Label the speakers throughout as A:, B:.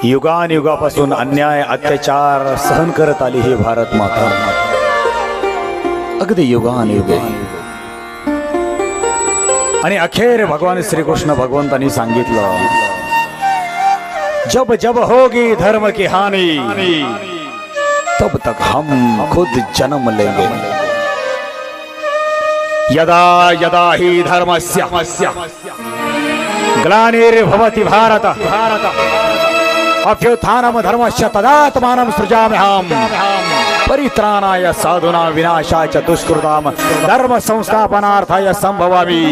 A: युगानुयुगापासून अन्याय अत्याचार सहन करत आली ही भारत माता, अगदी युगानुयुगे. आणि अखेर भगवान श्रीकृष्ण भगवंतांनी सांगितलं, जब जब होगी धर्म की हानि तब तक हम खुद जन्म लेंगे. यदा यदा ही धर्मस्य ग्लानिर्भवति भारत अभ्युत्थानं धर्मस्य तदात्मानं सृजाम्यहम् परित्राणाय साधूनां विनाशाय च दुष्कृतां धर्म संस्थापनार्थाय संभवामि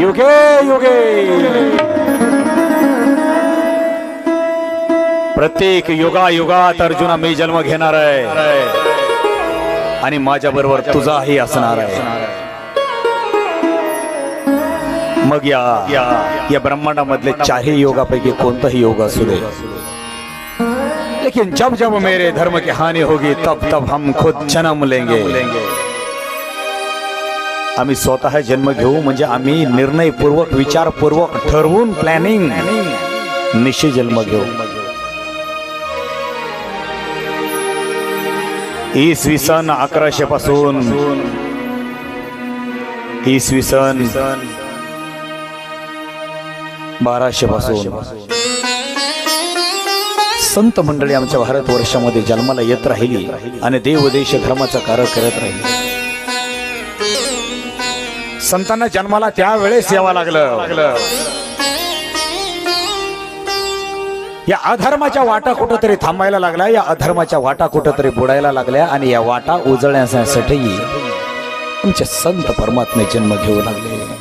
A: युगे युगे. प्रत्येक युगायुगात अर्जुना मी जन्म घेणार आहे आणि माझ्या बरोबर तुझाही असणार आहे. मग या ब्रह्मांडामधले चारही योगापैकी कोणताही योग असू दे, लेकिन जब जब मेरे धर्म की हानि होगी तब तब हम खुद जन्म लेंगे. आम्ही स्वतः जन्म घेऊ म्हणजे आम्ही निर्णयपूर्वक विचारपूर्वक ठरवून प्लॅनिंग निश्चित जन्म घेऊ. इसवी सन 1100 पासून इसवी सन 1200 पासून संत मंडळी आमच्या भारतवर्षामध्ये जन्माला येत राहिली आणि देवदेश धर्माचं कार्य करत राहिली. संतांना जन्माला त्यावेळेस यावं लागलं. या अधर्माच्या वाटा कुठंतरी थांबायला लागल्या, या अधर्माच्या वाटा कुठंतरी बुडायला लागल्या आणि या वाटा उजळण्यासाठी आमचे संत परमात्मे जन्म घेऊ लागले.